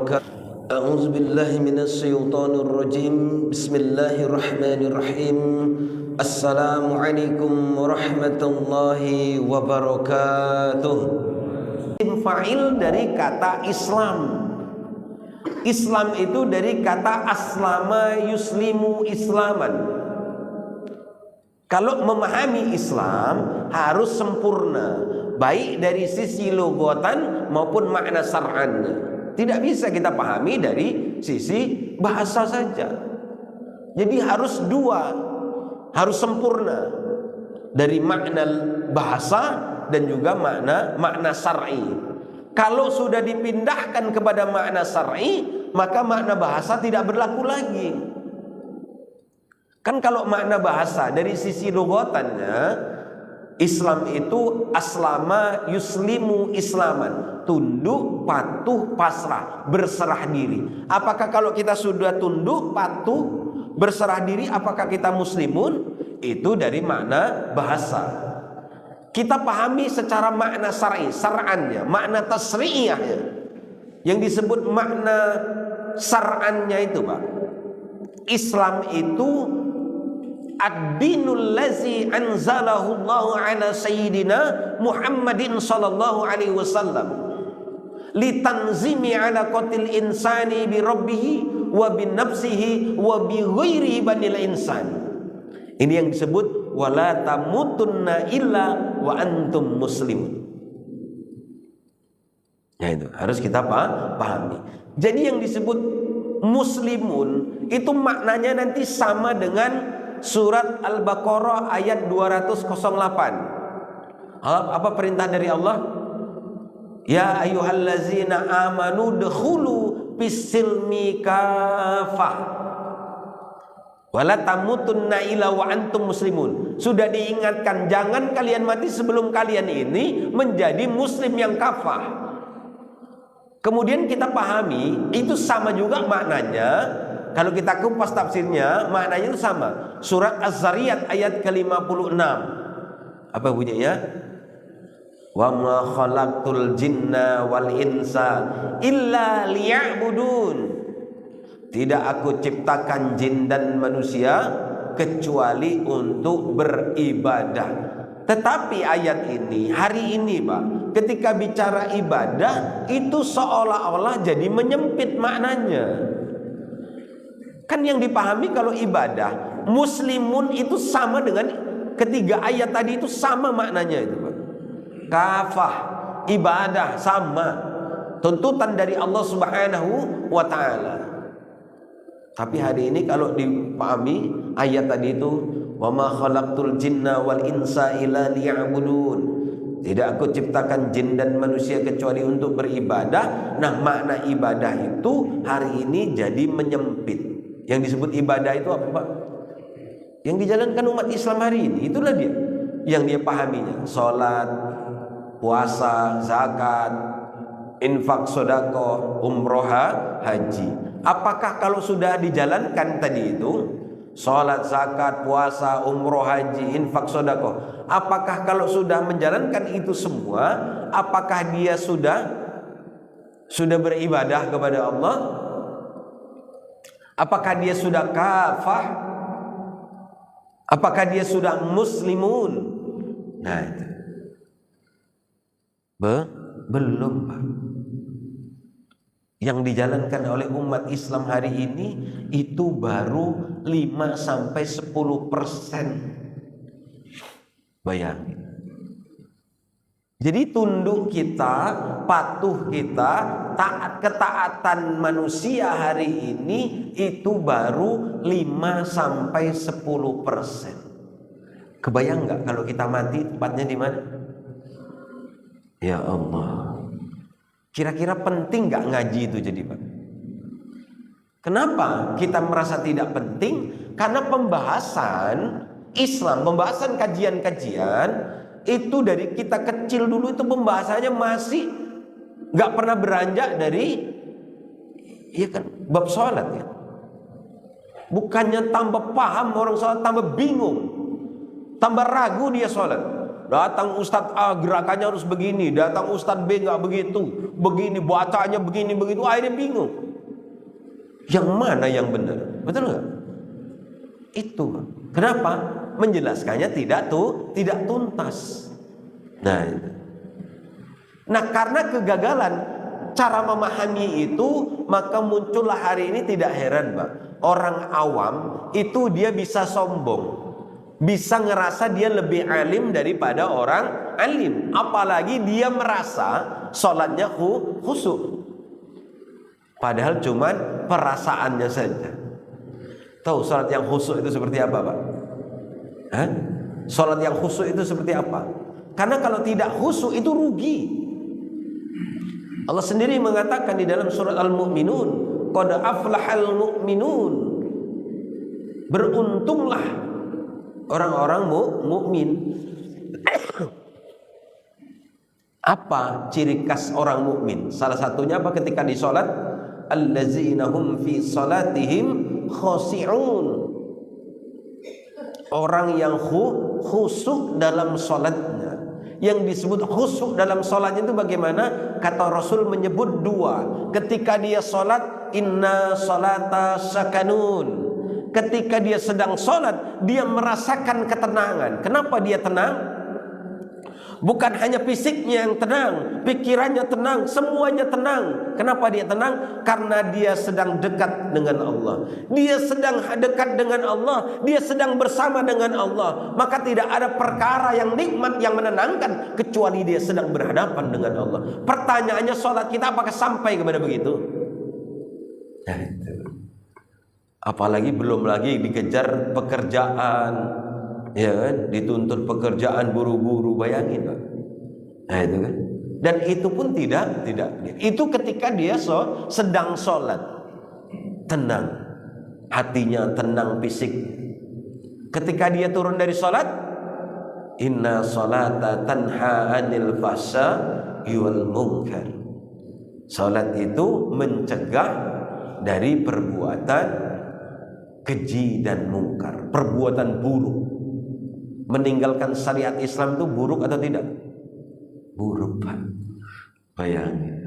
wabarakatuh. A'udzu billahi minasy syaithanir rajim. Bismillahirrahmanirrahim. Assalamualaikum warahmatullahi wabarakatuh. Fa'il dari kata Islam. Islam itu dari kata aslama yuslimu islaman. Kalau memahami Islam harus sempurna, baik dari sisi lugatan maupun makna syar'an. Tidak bisa kita pahami dari sisi bahasa saja. Jadi harus dua, harus sempurna dari makna bahasa dan juga makna syar'i. Kalau sudah dipindahkan kepada makna syar'i, maka makna bahasa tidak berlaku lagi. Kan kalau makna bahasa dari sisi logatannya, Islam itu aslama yuslimu islaman, tunduk, patuh, pasrah, berserah diri. Apakah kalau kita sudah tunduk, patuh, berserah diri, apakah kita muslimun? Itu dari makna bahasa. Kita pahami secara makna syar'i, syar'annya, makna tasri'iyahnya. Yang disebut makna syar'annya itu, Pak. Islam itu ad-dinul lazi anzalahu Allahu ala sayyidina Muhammadin sallallahu alaihi wasallam litanzimi ala qatil insani bi rabbih wa bin nafsihi wa bi ghairi banil insan. Ini yang disebut wala tamutunna illa wa antum muslimun. Ya, itu harus kita pahami. Jadi yang disebut muslimun itu maknanya nanti sama dengan surat Al-Baqarah ayat 208. Apa perintah dari Allah? Ya ayyuhallazina amanu dkhulu fis-silmi kafah wala tamutunna illa wa antum muslimun. Sudah diingatkan, jangan kalian mati sebelum kalian ini menjadi muslim yang kafah. Kemudian kita pahami itu sama juga maknanya. Kalau kita kupas tafsirnya, maknanya itu sama. Surat Az-Zariyat ayat ke-56. Apa bunyinya? Wa ma khalaqtul jinna wal insa illa liya'budun. Tidak aku ciptakan jin dan manusia kecuali untuk beribadah. Tetapi ayat ini, hari ini Pak, ketika bicara ibadah itu seolah-olah jadi menyempit maknanya. Kan yang dipahami kalau ibadah, muslimun itu sama dengan ketiga ayat tadi itu sama maknanya itu, Pak. Kafah, ibadah sama. Tuntutan dari Allah Subhanahu wa taala. Tapi hari ini kalau dipahami ayat tadi itu, wa ma khalaqtul jinna wal insa illa liya'budun. Tidak aku ciptakan jin dan manusia kecuali untuk beribadah. Nah, makna ibadah itu hari ini jadi menyempit. Yang disebut ibadah itu apa, Pak? Yang dijalankan umat Islam hari ini, itulah dia yang dia pahaminya. Salat, puasa, zakat, infak, sedekah, umroh, haji. Apakah kalau sudah dijalankan tadi itu, salat, zakat, puasa, umroh, haji, infak, sedekah, apakah kalau sudah menjalankan itu semua, apakah dia sudah beribadah kepada Allah? Apakah dia sudah kafah? Apakah dia sudah muslimun? Nah itu belum, Pak. Yang dijalankan oleh umat Islam hari ini itu baru 5-10%. Bayangin. Jadi tunduk kita, patuh kita, ketaatan manusia hari ini itu baru 5-10%. Kebayang nggak kalau kita mati tempatnya di mana? Ya Allah. Kira-kira penting nggak ngaji itu jadi, Pak? Kenapa kita merasa tidak penting? Karena pembahasan Islam, pembahasan kajian-kajian itu dari kita kecil dulu itu pembahasannya masih nggak pernah beranjak dari bab sholat ya. Bukannya tambah paham orang sholat, tambah bingung, tambah ragu dia sholat. Datang Ustadz A gerakannya harus begini, datang Ustadz B nggak begitu, begini bacanya begini begitu, akhirnya bingung. Yang mana yang benar? Betul nggak? Itu. Kenapa? Menjelaskannya tidak tuntas. Nah, itu. Nah, karena kegagalan cara memahami itu, maka muncullah hari ini tidak heran, Pak. Orang awam itu dia bisa sombong, bisa ngerasa dia lebih alim daripada orang alim. Apalagi dia merasa sholatnya khusyuk. Padahal cuman perasaannya saja. Tahu sholat yang khusyuk itu seperti apa, Pak? Hah? Sholat yang khusyuk itu seperti apa? Karena kalau tidak khusyuk itu rugi. Allah sendiri mengatakan di dalam surat Al-Mu'minun, qad aflahal mu'minun. Beruntunglah orang-orang mukmin. Apa ciri khas orang mukmin? Salah satunya apa? Ketika di salat, allazina hum fi salatihim khashi'un. Orang yang khusyuk dalam salatnya. Yang disebut khusyuk dalam salatnya itu bagaimana? Kata Rasul menyebut dua. Ketika dia salat, inna salata sakanun. Ketika dia sedang salat, dia merasakan ketenangan. Kenapa dia tenang? Bukan hanya fisiknya yang tenang, pikirannya tenang, semuanya tenang. Kenapa dia tenang? Karena dia sedang dekat dengan Allah. Dia sedang dekat dengan Allah, dia sedang bersama dengan Allah. Maka tidak ada perkara yang nikmat yang menenangkan kecuali dia sedang berhadapan dengan Allah. Pertanyaannya, sholat kita apakah sampai kepada begitu? Nah, itu. Apalagi belum lagi dikejar pekerjaan, ya kan? Dituntut pekerjaan buru-buru, bayangin, Pak. Nah, itu kan. Dan itu pun tidak. Itu ketika dia sedang sholat, tenang, hatinya tenang, fisik. Ketika dia turun dari sholat, inna sholata tanha anil fahsya'i wal munkar. Sholat itu mencegah dari perbuatan keji dan mungkar, perbuatan buruk. Meninggalkan syariat Islam itu buruk atau tidak? Buruk, Pak. Bayangin.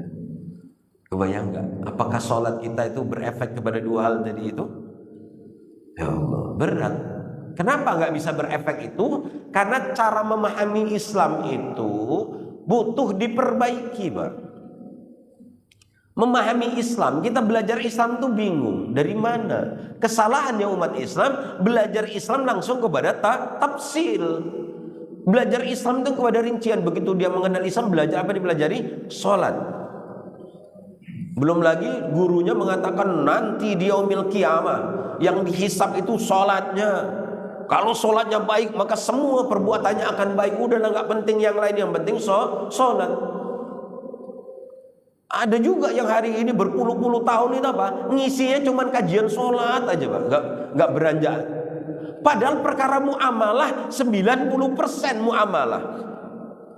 Kebayang nggak? Apakah sholat kita itu berefek kepada dua hal tadi itu? Ya Allah, berat. Kenapa nggak bisa berefek itu? Karena cara memahami Islam itu butuh diperbaiki, Pak. Memahami Islam, kita belajar Islam tuh bingung dari mana. Kesalahannya umat Islam, belajar Islam langsung kepada tafsil. Belajar Islam itu kepada rincian. Begitu dia mengenal Islam, belajar apa dipelajari? Sholat. Belum lagi gurunya mengatakan nanti di yaumil qiyamah yang dihisab itu sholatnya. Kalau sholatnya baik, maka semua perbuatannya akan baik. Udahlah, nggak penting yang lain, yang penting sholat. Ada juga yang hari ini berpuluh-puluh tahun itu apa? Ngisinya cuma kajian sholat aja, Pak. Nggak beranjak. Padahal perkara muamalah 90% muamalah.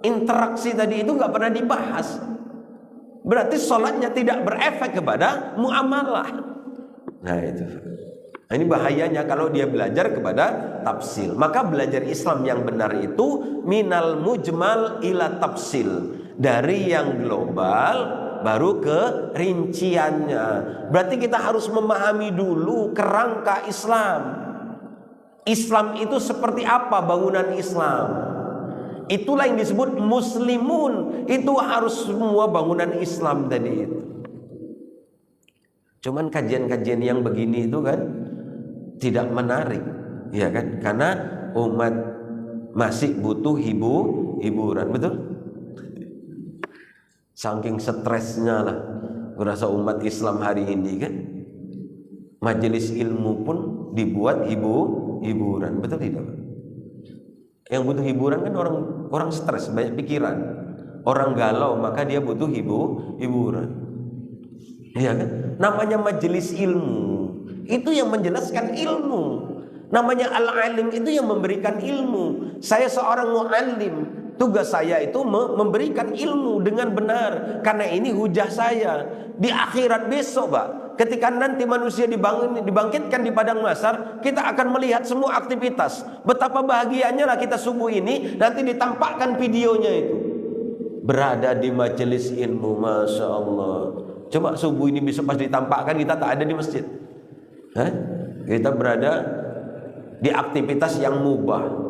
Interaksi tadi itu nggak pernah dibahas. Berarti sholatnya tidak berefek kepada muamalah. Nah, itu. Nah, ini bahayanya kalau dia belajar kepada tafsil. Maka belajar Islam yang benar itu minal mujmal ila tafsil. Dari yang global baru ke rinciannya. Berarti kita harus memahami dulu kerangka Islam. Islam itu seperti apa bangunan Islam? Itulah yang disebut muslimun. Itu harus semua bangunan Islam tadi itu. Cuman kajian-kajian yang begini itu kan tidak menarik, ya kan? Karena umat masih butuh hiburan, betul? Saking stresnya lah berasa umat Islam hari ini kan, majelis ilmu pun dibuat hiburan, betul tidak? Yang butuh hiburan kan orang stres, banyak pikiran, orang galau, maka dia butuh hiburan, iya kan? Namanya majelis ilmu itu yang menjelaskan ilmu, namanya al-alim itu yang memberikan ilmu. Saya seorang mu'allim, tugas saya itu memberikan ilmu dengan benar. Karena ini hujah saya di akhirat besok, Pak. ketika nanti manusia dibangkitkan di padang mahsyar, kita akan melihat semua aktivitas. Betapa bahagianya lah kita subuh ini, nanti ditampakkan videonya itu. Berada di majelis ilmu, Masya Allah. Coba subuh ini besok pas ditampakkan, kita tak ada di masjid. Kita berada di aktivitas yang mubah.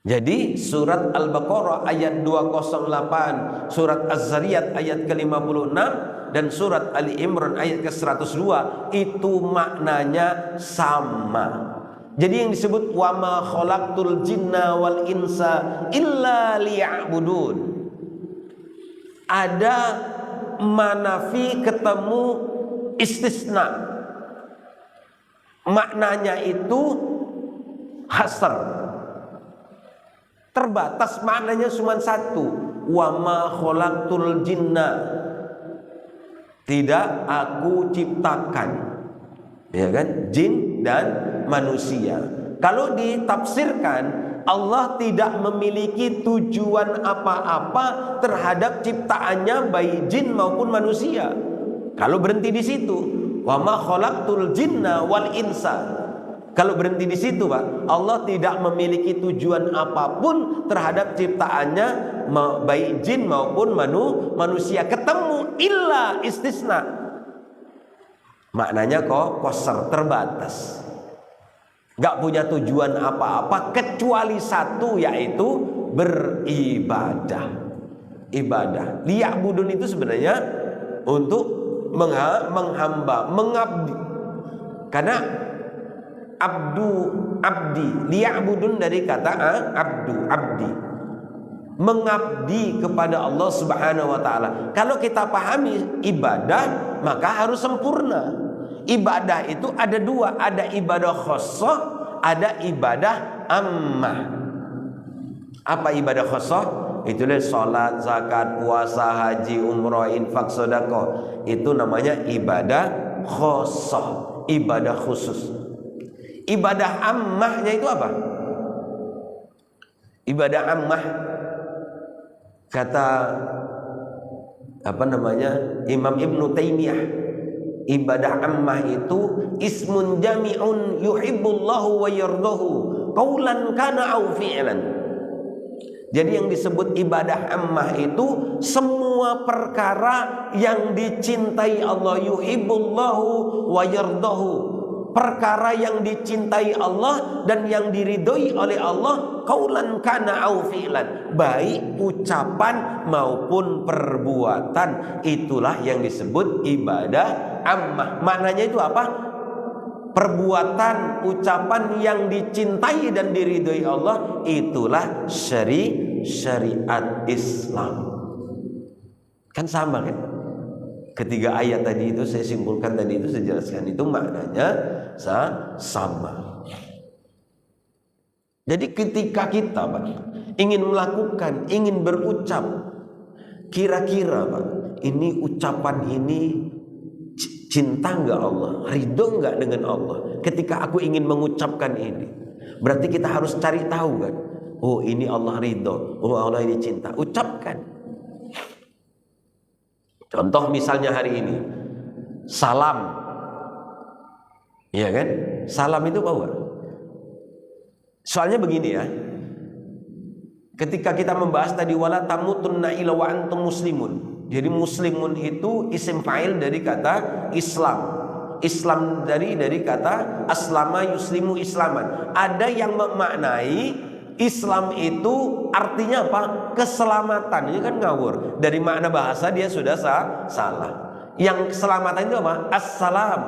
Jadi surat Al-Baqarah ayat 208, surat Az-Zariyat ayat ke-56, dan surat Ali Imran ayat ke-102 itu maknanya sama. Jadi yang disebut wa ma khalaqtul jinna wal insa illa liya'budun. Ada manafi ketemu istisna. Maknanya itu hasr. Terbatas, maknanya cuma satu. Wa ma khalaqtul jinna. Tidak aku ciptakan, ya kan, jin dan manusia. Kalau ditafsirkan, Allah tidak memiliki tujuan apa-apa terhadap ciptaannya baik jin maupun manusia. Kalau berhenti di situ, wa ma khalaqtul jinna wal insa. Kalau berhenti di situ, Pak, Allah tidak memiliki tujuan apapun terhadap ciptaannya baik jin maupun manusia. Ketemu illa istisna. Maknanya qasar, terbatas. Gak punya tujuan apa-apa kecuali satu, yaitu beribadah. Ibadah. Liya'budun itu sebenarnya untuk menghamba, mengabdi. Karena abdi, liya'budun dari kata abdi, mengabdi kepada Allah Subhanahu wa taala. Kalau kita pahami ibadah, maka harus sempurna. Ibadah itu ada dua, ada ibadah khassah, ada ibadah ammah. Apa ibadah khassah? Itulah salat, zakat, puasa, haji, umrah, infak, sedekah. Itu namanya ibadah khassah, ibadah khusus. Ibadah ammahnya itu apa? Ibadah ammah, kata Imam Ibnu Taimiyah, ibadah ammah itu ismun jami'un yuhibbullahu wa yardahu qaulan kana au fi'lan. Jadi yang disebut ibadah ammah itu semua perkara yang dicintai Allah, yuhibbullahu wa yardahu, perkara yang dicintai Allah dan yang diridhoi oleh Allah, qaulan kana au fi'lan, baik ucapan maupun perbuatan. Itulah yang disebut ibadah ammah. Maknanya itu apa? Perbuatan, ucapan yang dicintai dan diridhoi Allah, itulah syariat Islam. Kan sama kan? Ketiga ayat tadi itu saya simpulkan tadi itu, saya jelaskan itu maknanya sama. Jadi ketika kita, Pak, ingin melakukan, ingin berucap, kira-kira, Pak, ini ucapan ini cinta enggak Allah, ridho enggak dengan Allah? Ketika aku ingin mengucapkan ini, berarti kita harus cari tahu kan? Oh, ini Allah ridho, oh Allah ini cinta. Ucapkan. Contoh misalnya hari ini, salam, iya kan? Salam itu apa? Soalnya begini ya, ketika kita membahas tadi wala tamutunna illa wa antum muslimun. Jadi muslimun itu isim fa'il dari kata Islam. Islam dari kata aslama yuslimu islaman. Ada yang memaknai Islam itu artinya apa? Keselamatan. Ini kan ngawur. Dari makna bahasa dia sudah salah. Yang keselamatan itu apa? Assalam.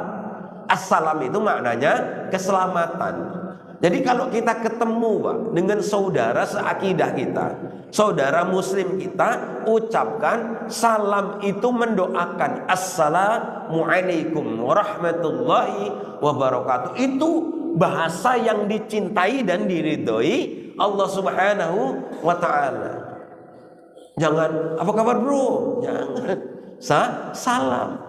Assalam itu maknanya keselamatan. Jadi kalau kita ketemu, Pak, dengan saudara seakidah kita, saudara muslim kita, ucapkan salam itu mendoakan assalamualaikum warahmatullahi wabarakatuh. Itu bahasa yang dicintai dan diridhoi Allah Subhanahu wa ta'ala. Jangan, apa kabar bro? Jangan. Salam.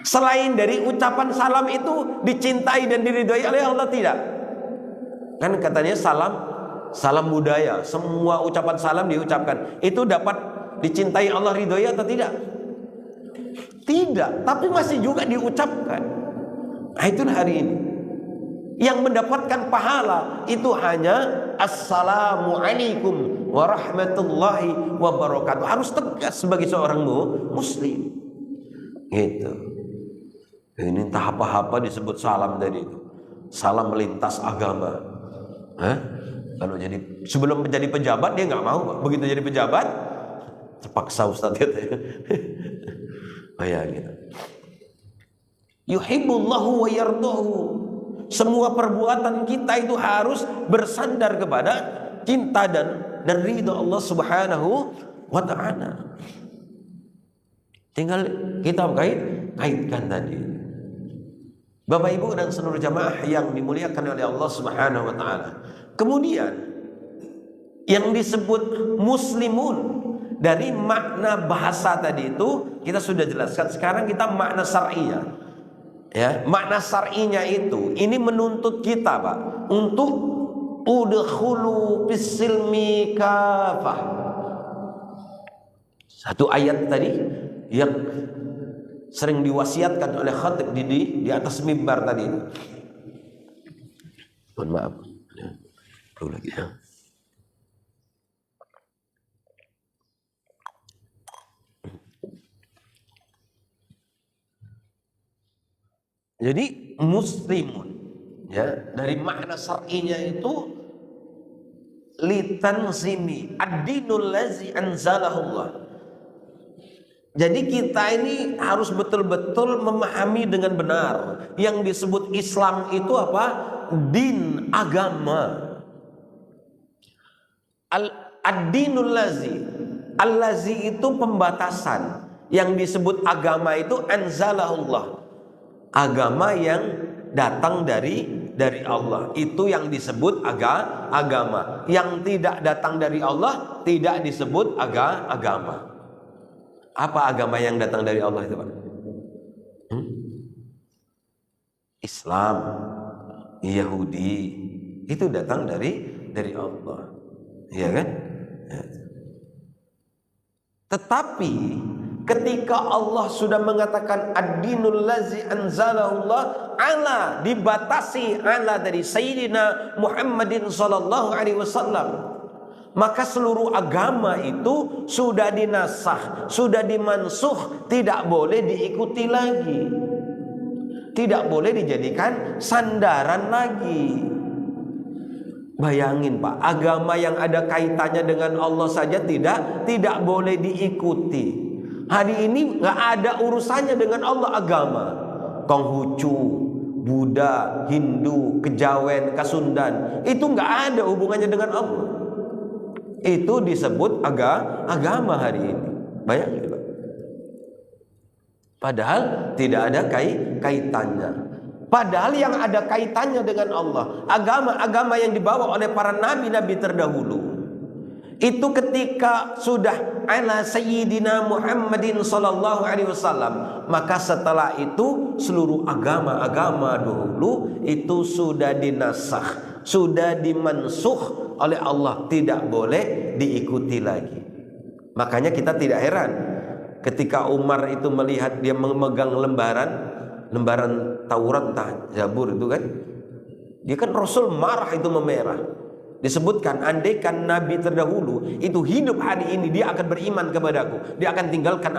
Selain dari ucapan salam itu dicintai dan diridhoi oleh Allah, tidak? Kan katanya salam budaya, semua ucapan salam diucapkan, itu dapat dicintai Allah, ridhoi atau tidak? Tidak, tapi masih juga diucapkan. Nah, itu hari ini yang mendapatkan pahala itu hanya assalamualaikum warahmatullahi wabarakatuh. Harus tegas sebagai seorang muslim. Gitu. Ini entah apa-apa disebut salam tadi itu. Salam melintas agama. Kalau jadi sebelum menjadi pejabat dia nggak mau. Begitu jadi pejabat terpaksa Ustaz gitu. Gitu. Yuhibbullahu wa yardahu. Semua perbuatan kita itu harus bersandar kepada cinta dan ridha Allah Subhanahu wa ta'ala. Tinggal kita kaitkan tadi. Bapak Ibu dan seluruh jamaah yang dimuliakan oleh Allah Subhanahu wa ta'ala. Kemudian yang disebut muslimun dari makna bahasa tadi itu kita sudah jelaskan. Sekarang kita makna syar'inya. Ya, makna syar'inya itu ini menuntut kita, Pak, untuk udkhulu fis-silmi kafah. Satu ayat tadi yang sering diwasiatkan oleh khatib di atas mimbar tadi. Mohon maaf. Perlu lagi ya. Jadi muslimun ya, dari makna syar'inya itu litanzimi ad-dinul lazi anzalahullah. Jadi kita ini harus betul-betul memahami dengan benar yang disebut Islam itu apa? Din, agama. Ad-dinul lazi. Al-lazi itu pembatasan. Yang disebut agama itu anzalahullah. Agama yang datang dari Allah, itu yang disebut agama. Yang tidak datang dari Allah tidak disebut agama. Apa agama yang datang dari Allah itu, Pak? Islam, Yahudi, itu datang dari Allah, iya kan? Ya. Tetapi ketika Allah sudah mengatakan ad-dinul lazi anzalahullah, ala dibatasi ala dari Sayyidina Muhammadin sallallahu alaihi wasallam, maka seluruh agama itu sudah dinasakh, sudah dimansuh, tidak boleh diikuti lagi, tidak boleh dijadikan sandaran lagi. Bayangin, Pak, agama yang ada kaitannya dengan Allah saja tidak boleh diikuti. Hari ini nggak ada urusannya dengan Allah agama. Konghucu, Buddha, Hindu, Kejawen, Kasundan, itu nggak ada hubungannya dengan Allah. Itu disebut agama hari ini. Bayangin, Pak. Padahal tidak ada kaitannya. Padahal yang ada kaitannya dengan Allah, agama-agama yang dibawa oleh para nabi-nabi terdahulu, itu ketika sudah ala Sayyidina Muhammadin sallallahu alaihi wasallam, maka setelah itu seluruh agama-agama dahulu itu sudah dinasakh, sudah dimansuh oleh Allah, tidak boleh diikuti lagi. Makanya kita tidak heran ketika Umar itu melihat dia memegang lembaran Taurat, Zabur itu kan, dia kan Rasul marah, itu memerah. Disebutkan andaikan nabi terdahulu itu hidup hari ini, dia akan beriman kepadaku, dia akan tinggalkan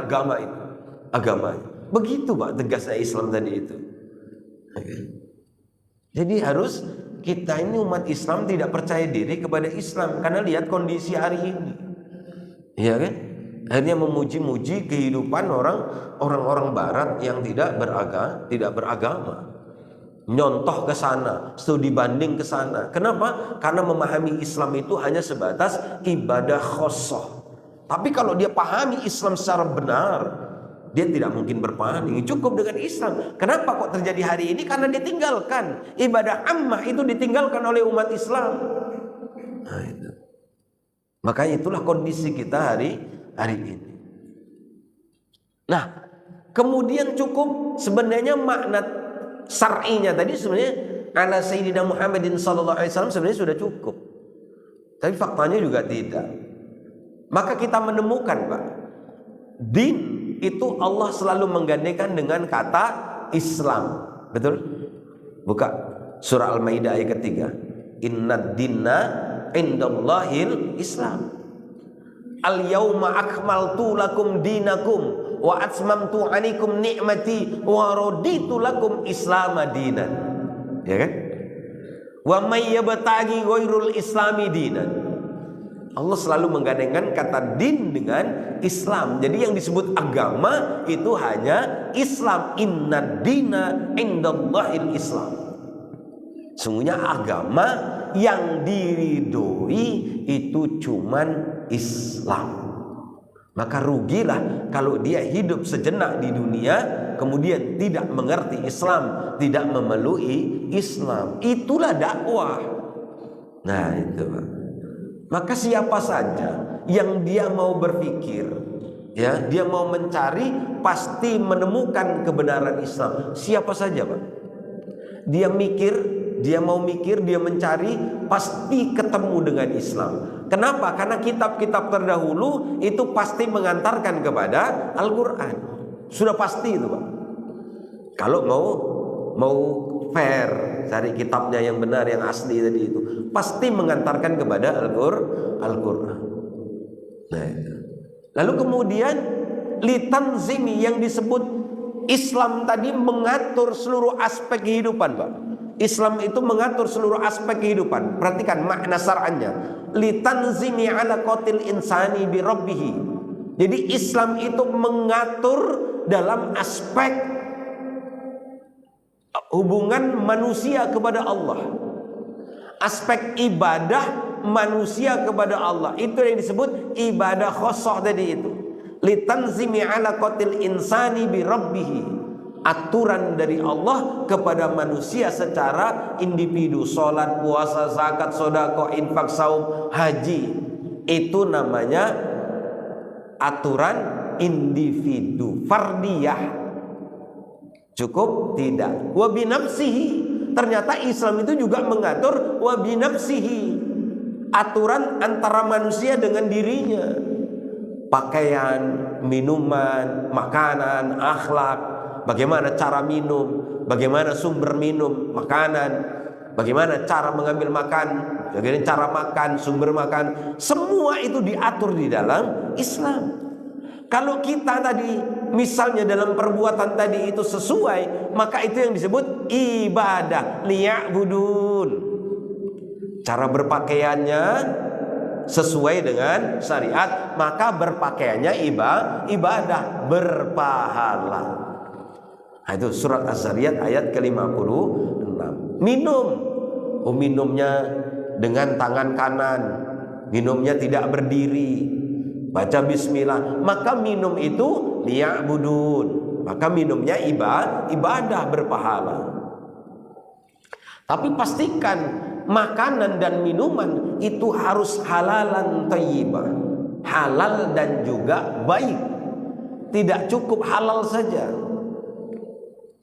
agamanya. Begitu, Pak, tegasnya Islam tadi itu. Jadi harus kita ini umat Islam tidak percaya diri kepada Islam karena lihat kondisi hari ini, ya kan? Akhirnya memuji-muji kehidupan orang-orang Barat yang tidak beragama. Nyontoh ke sana, studi banding ke sana. Kenapa? Karena memahami Islam itu hanya sebatas ibadah khosoh. Tapi kalau dia pahami Islam secara benar, dia tidak mungkin berpaling. Cukup dengan Islam. Kenapa kok terjadi hari ini? Karena ditinggalkan. Ibadah ammah itu ditinggalkan oleh umat Islam. Nah, itu. Makanya itulah kondisi kita hari ini. Nah, kemudian cukup sebenarnya makna syar'inya tadi sebenarnya ala Sayyidina Muhammadin sallallahu alaihi wasallam sebenarnya sudah cukup. Tapi faktanya juga tidak. Maka kita menemukan, Pak, din itu Allah selalu menggandenkan dengan kata Islam. Betul? Buka surah Al-Maidah ayat ketiga. Innad dinna indallahil Islam. Al-yauma akmaltu lakum dinakum wa atmamtu alaikum ni'mati wa raditu lakum Islam dinan. Ya kan? Wa may yabtaghi ghairul islami dinan. Allah selalu menggandengkan kata din dengan Islam. Jadi yang disebut agama itu hanya Islam. Innad dina indallahil Islam. Sungguhnya agama yang diridhoi itu cuman Islam. Maka rugilah kalau dia hidup sejenak di dunia kemudian tidak mengerti Islam, tidak memelui Islam. Itulah dakwah. Nah itu. Maka siapa saja yang dia mau berpikir, ya, dia mau mencari, pasti menemukan kebenaran Islam. Siapa saja, Pak. Dia mikir, dia mau mikir, dia mencari, pasti ketemu dengan Islam. Kenapa? Karena kitab-kitab terdahulu itu pasti mengantarkan kepada Al-Quran. Sudah pasti itu, Pak. Kalau mau fair, cari kitabnya yang benar, yang asli tadi itu, pasti mengantarkan kepada Al-Quran. Nah, lalu kemudian litanzimi yang disebut Islam tadi mengatur seluruh aspek kehidupan, Pak. Islam itu mengatur seluruh aspek kehidupan. Perhatikan makna syar'annya. Litanzimi ala qatil insani bi rabbih. Jadi Islam itu mengatur dalam aspek hubungan manusia kepada Allah, aspek ibadah manusia kepada Allah. Itu yang disebut ibadah khosoh tadi itu. Litanzimi ala qatil insani bi rabbih. Aturan dari Allah kepada manusia secara individu. Sholat, puasa, zakat, sedekah, infak, saum, haji. Itu namanya aturan individu, fardiyah. Cukup? Tidak. Wa binafsihi. Ternyata Islam itu juga mengatur wa binafsihi. Aturan antara manusia dengan dirinya. Pakaian, minuman, makanan, akhlak. Bagaimana cara minum, bagaimana sumber minum, makanan, bagaimana cara mengambil makan, bagaimana cara makan, sumber makan. Semua itu diatur di dalam Islam. Kalau kita tadi misalnya dalam perbuatan tadi itu sesuai, maka itu yang disebut ibadah. Liya'budun. Cara berpakaiannya sesuai dengan syariat, maka berpakaiannya ibadah, berpahala. Nah, itu surat Az-Zariyat ayat ke-56. Minum. Minumnya dengan tangan kanan. Minumnya tidak berdiri. Baca bismillah. Maka minum itu liya'budun. Maka minumnya ibadah, berpahala. Tapi pastikan makanan dan minuman itu harus halalan thayyibah. Halal dan juga baik. Tidak cukup halal saja.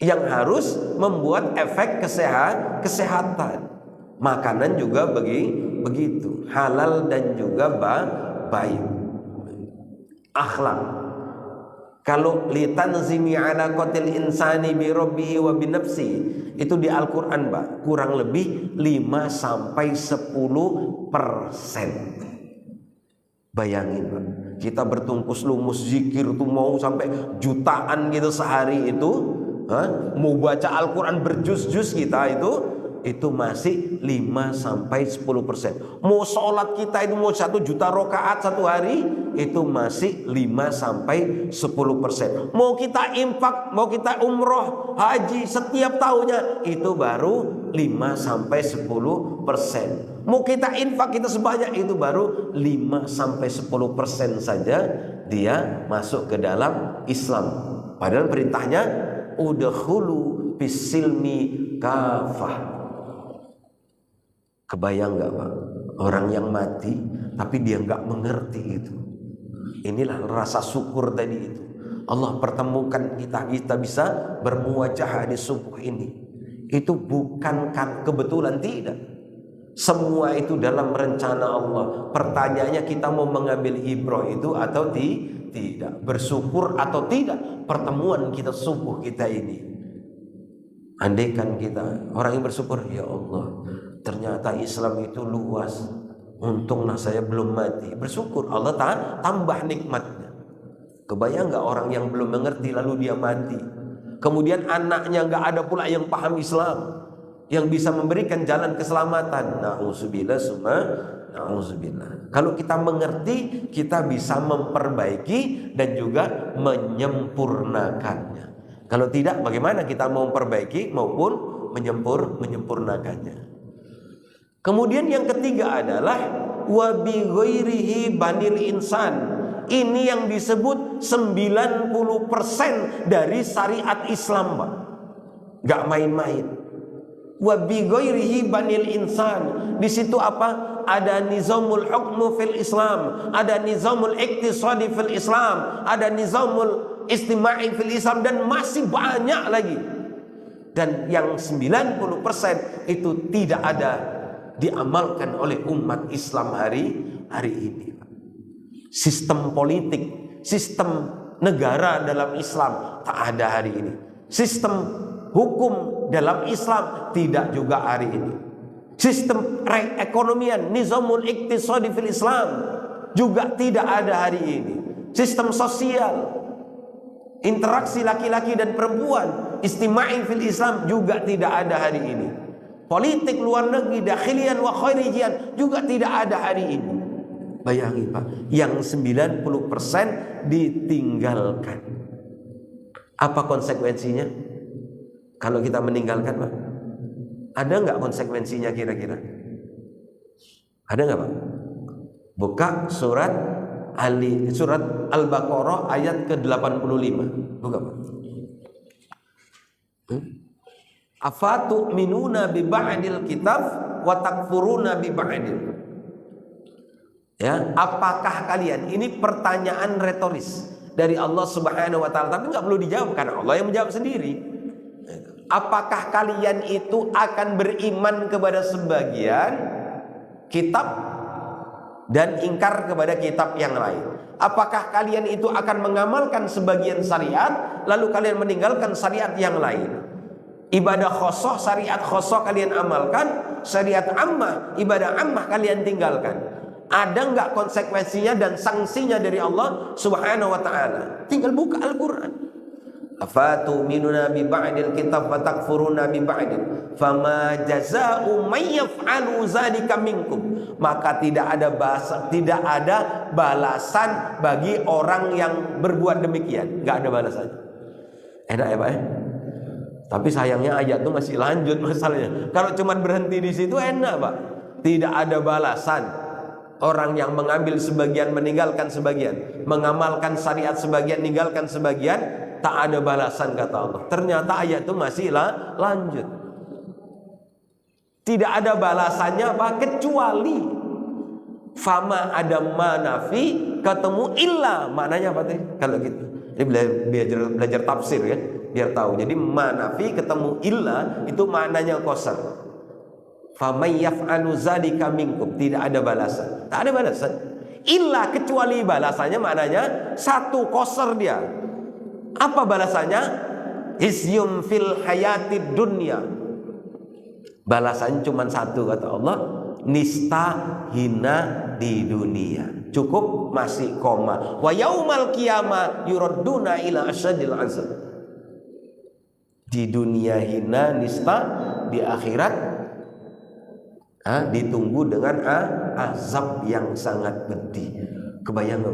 Yang harus membuat efek kesehatan. Makanan juga begitu, halal dan juga baik. Akhlak. Kalau litanzimi ala qatil insani bi rabbihi wa bi nafsi, itu di Al-Qur'an, Pak, kurang lebih 5 sampai 10%. Bayangin, Pak, kita bertungkus lumus zikir tuh mau sampai jutaan gitu sehari itu. Mau baca Al-Quran berjuz-juz kita itu masih 5 sampai 10%. Mau sholat kita itu mau 1 juta rakaat satu hari, itu masih 5 sampai 10%. Mau kita infak, mau kita umroh, haji setiap tahunnya, itu baru 5 sampai 10%. Mau kita infak kita sebanyak itu baru 5 sampai 10% saja dia masuk ke dalam Islam. Padahal perintahnya udkhulu bisilmi kafah. Kebayang gak, Pak? Orang yang mati tapi dia gak mengerti itu. Inilah rasa syukur tadi itu. Allah pertemukan kita bisa bermuajah di subuh ini. Itu bukan kebetulan, tidak. Semua itu dalam rencana Allah. Pertanyaannya, kita mau mengambil ibrah itu atau tidak, bersyukur atau tidak pertemuan kita subuh kita ini. Andaikan kita orang yang bersyukur, ya Allah, ternyata Islam itu luas, untunglah saya belum mati. Bersyukur, Allah tambah nikmatnya. Kebayang nggak orang yang belum mengerti lalu dia mati, kemudian anaknya nggak ada pula yang paham Islam, yang bisa memberikan jalan keselamatan. Na'udzubillah summa na'udzubillah. Kalau kita mengerti, kita bisa memperbaiki dan juga menyempurnakannya. Kalau tidak, bagaimana kita mau memperbaiki maupun menyempurnakannya? Kemudian yang ketiga adalah wa bi ghairihi banil insan. Ini yang disebut 90% dari syariat Islam, Pak. Gak main-main. Wa bi ghairihi banil insan. Di situ apa? Ada nizamul hukmu fil Islam, ada nizamul iktisadi fil Islam, ada nizamul istima'i fil Islam, dan masih banyak lagi. Dan yang 90% itu tidak ada diamalkan oleh umat Islam hari ini. Sistem politik, sistem negara dalam Islam tak ada hari ini. Sistem hukum dalam Islam tidak juga hari ini. Sistem ekonomian, nizamul iktisadi fil Islam juga tidak ada hari ini. Sistem sosial, interaksi laki-laki dan perempuan, istima'i fil Islam juga tidak ada hari ini. Politik luar negeri, dakhilian wa kharijian juga tidak ada hari ini. Bayangin, Pak, yang 90% ditinggalkan. Apa konsekuensinya kalau kita meninggalkan, Pak? Ada nggak konsekuensinya kira-kira? Ada nggak, Pak? Buka surat Al-Baqarah ayat ke-85. Buka, Pak. Afatu'minuna bi ba'dil kitab wa takfuruna bi ba'dil. Ya, apakah kalian, ini pertanyaan retoris dari Allah Subhanahu wa taala, tapi nggak perlu dijawab karena Allah yang menjawab sendiri. Apakah kalian itu akan beriman kepada sebagian kitab dan ingkar kepada kitab yang lain? Apakah kalian itu akan mengamalkan sebagian syariat lalu kalian meninggalkan syariat yang lain? Ibadah khosoh, syariat khosoh kalian amalkan, syariat ammah, ibadah ammah kalian tinggalkan. Ada nggak konsekuensinya dan sanksinya dari Allah Subhanahu wa taala? Tinggal buka Al-Qur'an. Afatu'minuna bi ba'dil kitab wa takfuruna bi ba'dil. Fama jazaa'u may yaf'alu dzalika minkum. Maka tidak ada balasan bagi orang yang berbuat demikian. Enggak ada balasannya. Enak ya, Pak ya? Tapi sayangnya ayat itu masih lanjut masalahnya. Kalau cuma berhenti di situ enak, Pak. Tidak ada balasan. Orang yang mengambil sebagian, meninggalkan sebagian, mengamalkan syariat sebagian, meninggalkan sebagian, tak ada balasan kata Allah. Ternyata ayat itu masih lanjut. Tidak ada balasannya apa? Kecuali fama ada manafi ketemu illa. Maknanya apa tadi? Kalau gitu. Ini belajar tafsir ya, biar tahu. Jadi manafi ketemu illa itu maknanya qasar. Famay yaf'alu dzalika minkum, tidak ada balasan. Tak ada balasan. Illa, kecuali balasannya maknanya satu, qasar dia. Apa balasannya? Hisyum fil hayatid dunya. Balasannya cuma satu kata Allah, nista hina di dunia. Cukup, masih koma. Wa yaumal qiyamah yuradduna ila asyadil azab. Di dunia hina, nista, di akhirat ditunggu dengan azab yang sangat pedih. Kebayang nggak?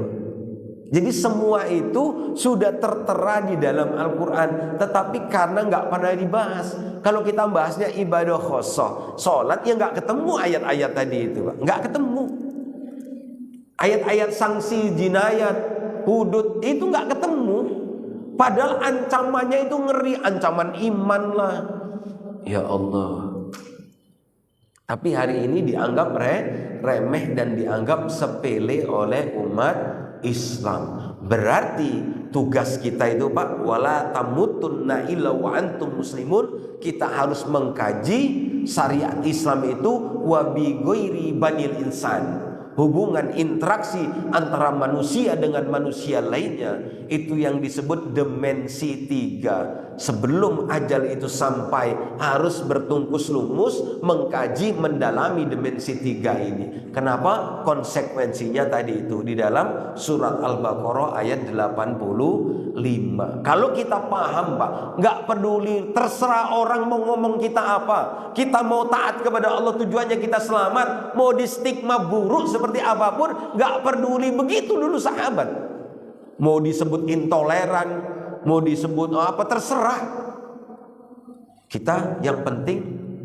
Jadi semua itu sudah tertera di dalam Al-Quran, tetapi karena nggak pernah dibahas. Kalau kita bahasnya ibadah khosoh, sholat, ya nggak ketemu ayat-ayat tadi itu, Pak. Nggak ketemu ayat-ayat sanksi jinayat, hudud, itu nggak ketemu. Padahal ancamannya itu ngeri, ancaman iman lah. Ya Allah. Tapi hari ini dianggap remeh dan dianggap sepele oleh umat Islam. Berarti tugas kita itu Pak, wala tamutunna illa wa antum muslimun. Kita harus mengkaji syariat Islam itu wa bi ghairi banil insan. Hubungan interaksi antara manusia dengan manusia lainnya, itu yang disebut dimensi 3. Sebelum ajal itu sampai harus bertungkus lumus mengkaji, mendalami dimensi 3 ini. Kenapa? Konsekuensinya tadi itu di dalam surat Al-Baqarah ayat 85. Kalau kita paham Pak, nggak peduli terserah orang mau ngomong kita apa, kita mau taat kepada Allah, tujuannya kita selamat, mau di stigma buruk seperti apapun, nggak peduli. Begitu dulu sahabat, mau disebut intoleran, mau disebut apa, terserah. Kita yang penting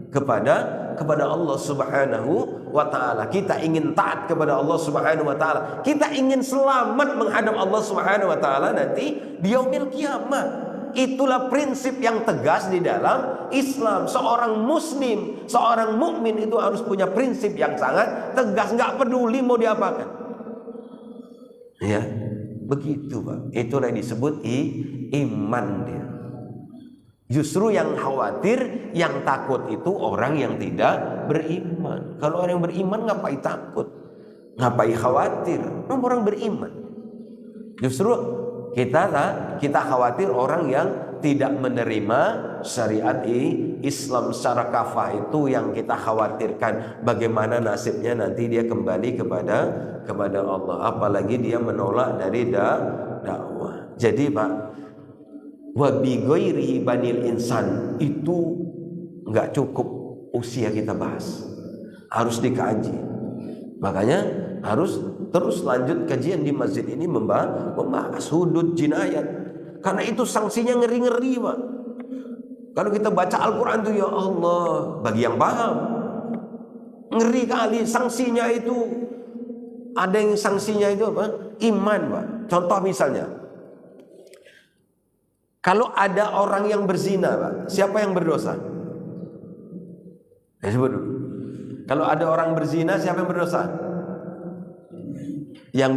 kepada Allah Subhanahu wa ta'ala. Kita ingin taat kepada Allah Subhanahu wa ta'ala. Kita ingin selamat menghadap Allah Subhanahu wa ta'ala nanti di yaumil kiamat. Itulah prinsip yang tegas di dalam Islam. Seorang muslim, seorang mukmin itu harus punya prinsip yang sangat tegas, nggak peduli mau diapakan. Ya, begitu Pak. Itulah yang disebut iman dia. Justru yang khawatir, yang takut itu orang yang tidak beriman. Kalau orang yang beriman ngapain takut? Ngapain khawatir? Orang beriman. Justru kita khawatir orang yang tidak menerima syariat Islam secara kafah, itu yang kita khawatirkan. Bagaimana nasibnya nanti dia kembali kepada Allah, apalagi dia menolak dari dakwah. Jadi Pak, wa bi ghairi banil insan itu nggak cukup usia kita bahas, harus dikaji. Makanya harus terus lanjut kajian di masjid ini membahas hudud jinayat, karena itu sanksinya ngeri-ngeri Pak. Kalau kita baca Al-Quran tuh ya Allah, bagi yang paham ngeri kali sanksinya itu. Ada yang sanksinya itu apa? Iman Pak. Contoh misalnya, kalau ada orang yang berzina Pak, siapa yang berdosa? Ya, sebut dulu. Kalau ada orang berzina, siapa yang berdosa? Yang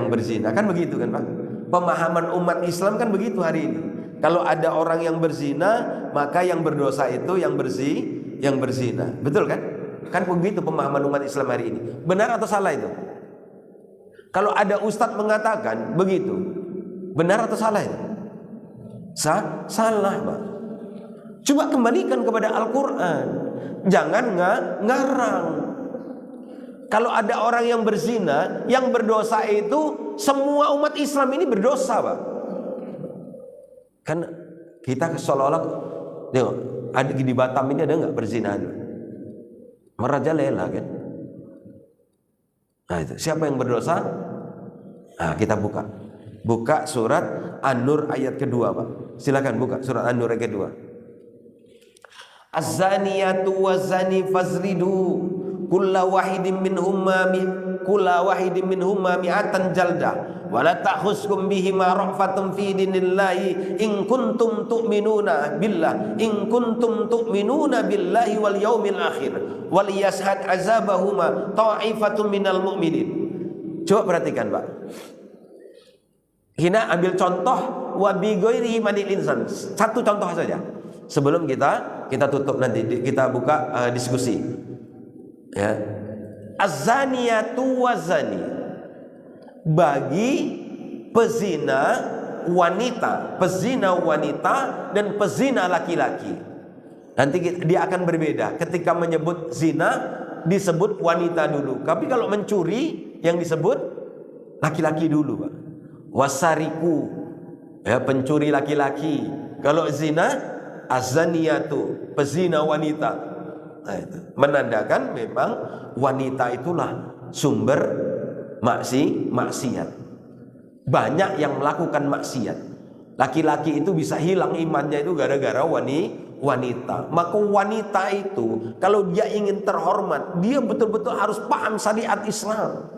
berzina, kan begitu kan Pak? Pemahaman umat Islam kan begitu hari ini. Kalau ada orang yang berzina, maka yang berdosa itu yang berzina. Betul kan? Kan begitu pemahaman umat Islam hari ini. Benar atau salah itu? Kalau ada ustadz mengatakan begitu, benar atau salah itu? Salah Pak. Coba kembalikan kepada Al-Quran. Jangan ngarang. Kalau ada orang yang berzina, yang berdosa itu semua umat Islam ini berdosa Pak. Kan kita seolah-olah, tengok, ada di Batam ini ada nggak berzinahan? Merajalela kan? Nah itu siapa yang berdosa? Nah kita buka surat An-Nur ayat kedua Pak. Silakan buka surat An-Nur ayat kedua. Az-zaniyatu waz-zani fazridu kulla wahidin minhumma mi'atan jaldah wa la ta'khuskum bihima ra'fatun fi dinillahi in kuntum tu'minuna billahi wal yaumil akhir wal yashhad azabahuma ta'ifatun minal mu'minin. Coba perhatikan Pak. Kita ambil contoh wa bi ghairihi manil insan. Satu contoh saja. Sebelum kita tutup nanti kita buka diskusi. Ya. Az-zaniyatu waz-zani, bagi pezina wanita dan pezina laki-laki. Nanti dia akan berbeda. Ketika menyebut zina disebut wanita dulu. Tapi kalau mencuri yang disebut laki-laki dulu Pak. Wasariku, ya, pencuri laki-laki. Kalau zina az-zaniyatu, pezina wanita. Nah, itu menandakan memang wanita itulah sumber maksiat. Banyak yang melakukan maksiat. Laki-laki itu bisa hilang imannya itu gara-gara wanita. Maka wanita itu kalau dia ingin terhormat, dia betul-betul harus paham syariat Islam.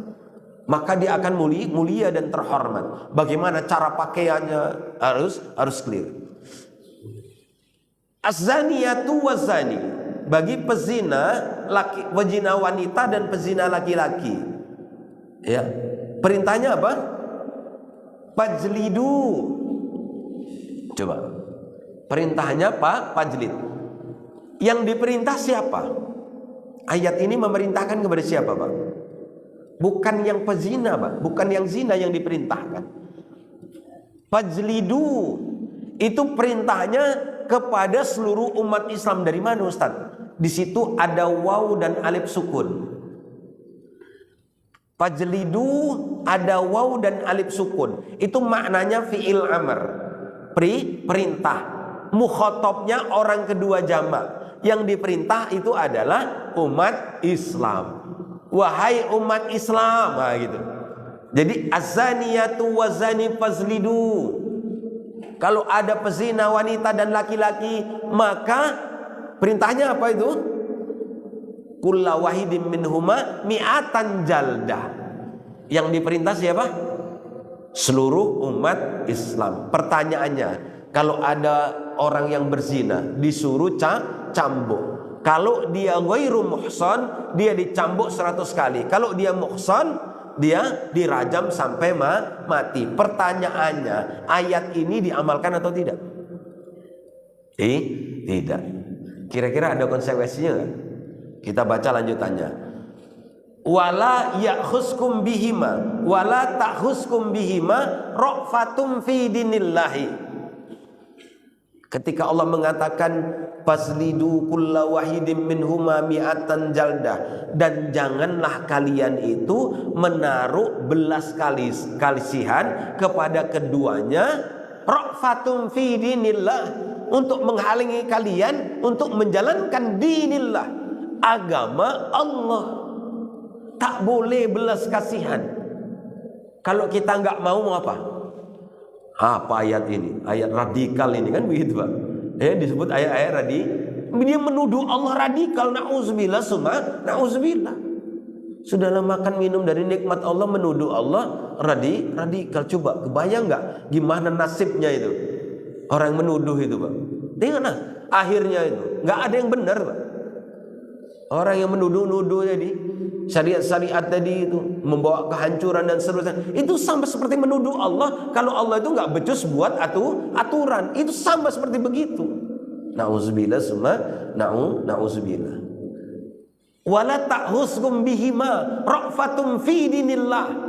Maka dia akan mulia dan terhormat. Bagaimana cara pakaiannya harus clear. Az-zaniyatu waz-zani, bagi pezina wanita dan pezina laki-laki. Ya. Perintahnya apa? Fajlidu. Coba. Perintahnya Pak Fajlid. Yang diperintah siapa? Ayat ini memerintahkan kepada siapa, Pak? Bukan yang pezina, Pak. Bukan yang zina yang diperintahkan. Fajlidu itu perintahnya kepada seluruh umat Islam. Dari mana, Ustaz? Di situ ada waw dan alif sukun. Fajlidu ada waw dan alif sukun. Itu maknanya fi'il amr. Perintah. Mukhatabnya orang kedua jamak. Yang diperintah itu adalah umat Islam. Wahai umat Islam, nah, gitu. Jadi azaniyatu wazani fazlidu. Kalau ada pezina wanita dan laki-laki, maka perintahnya apa itu? Kulla wahidin minhuma mi'atan jaldah. Yang diperintah siapa? Seluruh umat Islam. Pertanyaannya, kalau ada orang yang berzina disuruh cambuk. Kalau dia ghairu muhsan, dia dicambuk 100 kali. Kalau dia muhsan, dia dirajam sampai mati. Pertanyaannya, ayat ini diamalkan atau tidak? Tidak. Kira-kira ada konsekuensinya nggak? Kita baca lanjutannya. Wala ya'khuskum bihima wala ta'khuskum bihima ra'fatum fi dinillahi. Ketika Allah mengatakan faslidu kulla wahidin minhuma mi'atan jaldah, dan janganlah kalian itu menaruh belas kasihan kepada keduanya, ra'fatum fi dinillah, untuk menghalangi kalian untuk menjalankan dinillah, agama Allah. Tak boleh belas kasihan. Kalau kita nggak mau apa? Apa ayat ini? Ayat radikal ini kan begitu, Pak. Disebut ayat-ayat radikal. Dia menuduh Allah radikal. Na'udzubillah summa na'udzubillah. Sudahlah makan minum dari nikmat Allah, menuduh Allah radikal. Coba kebayang nggak gimana nasibnya itu? Orang menuduh itu, Pak. Dengar akhirnya itu nggak ada yang benar, Pak. Orang yang menuduh-nuduh tadi, syariat-syariat tadi itu membawa kehancuran dan seterusnya, itu sama seperti menuduh Allah kalau Allah itu nggak becus buat aturan. Itu sama seperti begitu. Nauzubillah summa nauzubillah. Wala ta'huskum bihima ra'fatum fi dinillah.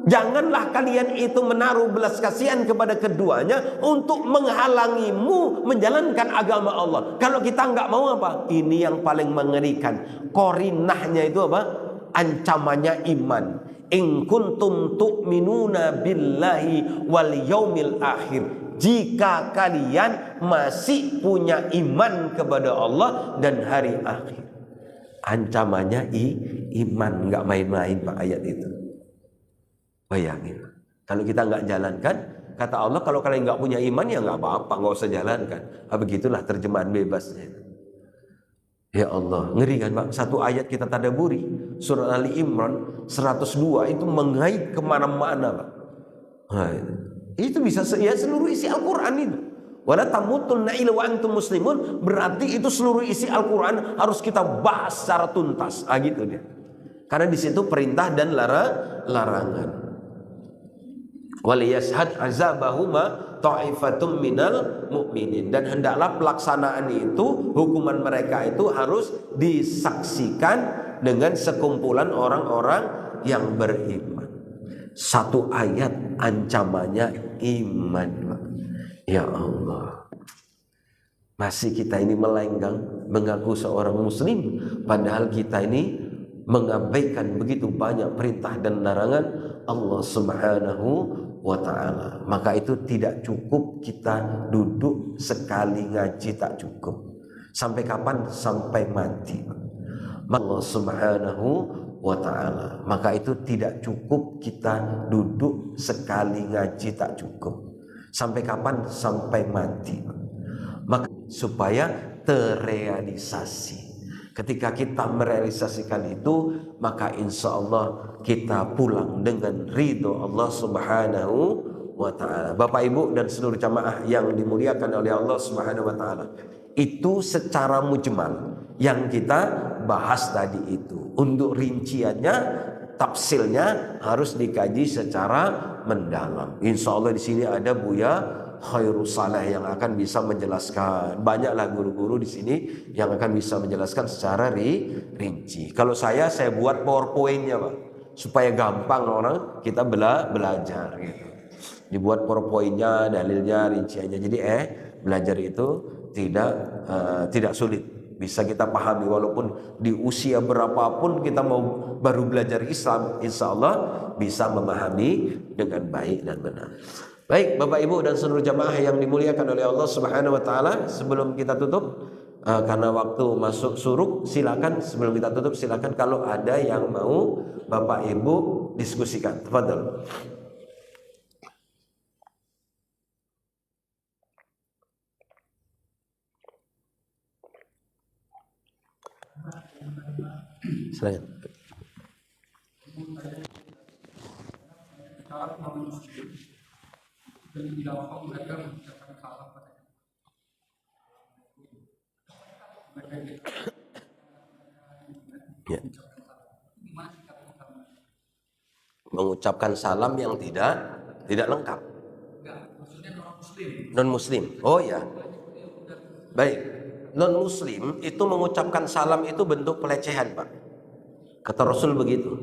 Janganlah kalian itu menaruh belas kasihan kepada keduanya untuk menghalangimu menjalankan agama Allah. Kalau kita nggak mau apa? Ini yang paling mengerikan. Korinahnya itu apa? Ancamannya iman. In kuntum tu'minuna billahi wal yaumil akhir. Jika kalian masih punya iman kepada Allah dan hari akhir. Ancamannya iman, nggak main-main, Pak, ayat itu. Bayangin, kalau kita nggak jalankan, kata Allah, kalau kalian nggak punya iman ya nggak apa-apa, nggak usah jalankan. Begitulah terjemahan bebasnya. Ya Allah, ngeri kan, Pak? Satu ayat kita tadaburi, surah Ali Imran 102 itu mengait kemana-mana, Pak. Nah, itu bisa ya seluruh isi Al-Quran itu. Wala tamutunna illa wa antum muslimun, berarti itu seluruh isi Al-Quran harus kita bahas secara tuntas. Gitu dia. Karena di situ perintah dan larangan. Waliyashhad azabahuma ta'ifatum minal mu'minin, dan hendaklah pelaksanaan itu, hukuman mereka itu harus disaksikan dengan sekumpulan orang-orang yang beriman. Satu ayat ancamannya iman. Ya Allah, masih kita ini melenggang mengaku seorang muslim, padahal kita ini mengabaikan begitu banyak perintah dan larangan Allah Subhanahu wa ta'ala. Maka itu tidak cukup kita duduk sekali ngaji, tak cukup. Sampai kapan? Sampai mati. Allah Subhanahu wa ta'ala. Maka itu tidak cukup kita duduk sekali ngaji, tak cukup. Sampai kapan? Sampai mati. Maka supaya terrealisasi. Ketika kita merealisasikan itu, maka insya Allah kita pulang dengan ridho Allah Subhanahu wa ta'ala. Bapak Ibu dan seluruh jamaah yang dimuliakan oleh Allah Subhanahu wa ta'ala, itu secara mujmal yang kita bahas tadi itu. Untuk rinciannya tafsilnya harus dikaji secara mendalam. Insya Allah di sini ada Buya Khairus Saleh yang akan bisa menjelaskan. Banyaklah guru-guru di sini yang akan bisa menjelaskan secara rinci. Kalau saya buat PowerPoint-nya, Pak, supaya gampang orang kita belajar gitu. Dibuat PowerPoint-nya, dalilnya, rinciannya. Jadi belajar itu tidak sulit. Bisa kita pahami walaupun di usia berapapun kita mau baru belajar Islam, insya Allah bisa memahami dengan baik dan benar. Baik Bapak Ibu dan seluruh jamaah yang dimuliakan oleh Allah Subhanahu wa taala, sebelum kita tutup karena waktu masuk suruk, silakan sebelum kita tutup silakan kalau ada yang mau Bapak Ibu diskusikan. Tafadhol. Silakan. Ya. Mengucapkan salam yang tidak lengkap. Non muslim. Oh ya. Baik. Non muslim itu mengucapkan salam itu bentuk pelecehan, Pak. Kata Rasul begitu.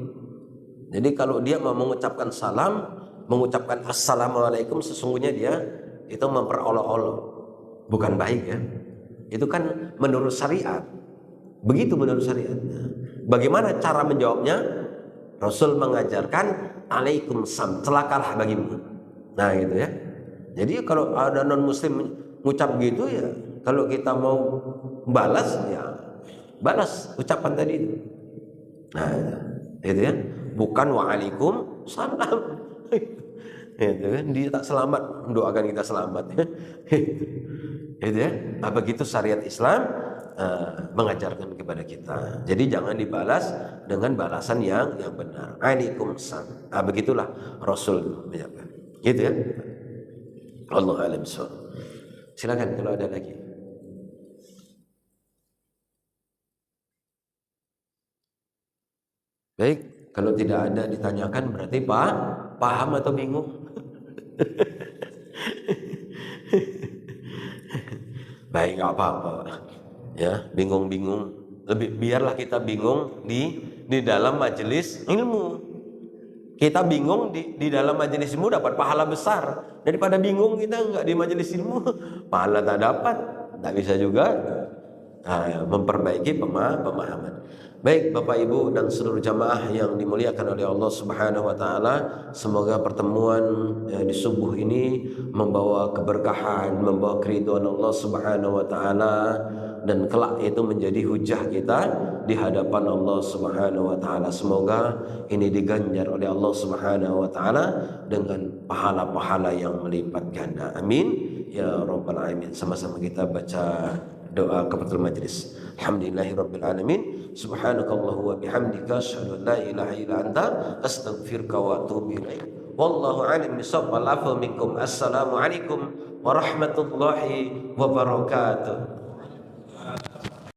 Jadi kalau dia mau mengucapkan salam, mengucapkan assalamualaikum, sesungguhnya dia itu memperolok-olok. Bukan baik ya. Itu kan menurut syariat. Begitu menurut syariat. Bagaimana cara menjawabnya? Rasul mengajarkan Waalaikumsalam, celakalah bagimu. Nah gitu ya. Jadi kalau ada non muslim ngucap gitu ya, kalau kita mau balas ya balas ucapan tadi itu. Nah itu ya, bukan Waalaikumsalam. Itu kan dia tak selamat, mendoakan kita selamat. Itu ya. Apa gitu syariat Islam mengajarkan kepada kita. Jadi jangan dibalas dengan balasan yang benar. Waalaikumsalam. Begitulah Rasul menyampaikan. Gitu ya. Allah alam. Silakan kalau ada lagi. Baik, kalau tidak ada ditanyakan berarti paham atau bingung? Baik, nggak apa-apa. Ya, bingung-bingung. Biarlah kita bingung di dalam majelis ilmu. Kita bingung di dalam majelis ilmu dapat pahala besar daripada bingung kita nggak di majelis ilmu, pahala tak dapat, tak bisa juga memperbaiki pemahaman. Baik Bapak Ibu dan seluruh jamaah yang dimuliakan oleh Allah Subhanahu wa taala, semoga pertemuan di subuh ini membawa keberkahan, membawa keridhaan Allah Subhanahu wa taala, dan kelak itu menjadi hujah kita di hadapan Allah Subhanahu wa taala. Semoga ini diganjar oleh Allah Subhanahu wa taala dengan pahala-pahala yang melipat ganda. Amin ya rabbal alamin. Sama-sama kita baca doa kafatul majlis. Alhamdulillahirabbil alamin. Subhanakallahu wa bihamdika asyhadu an la ilaha illa anta astaghfiruka wa atubu ilaik. Wallahu a'lam bishawab. Wal afu minkum. Assalamualaikum warahmatullahi wabarakatuh.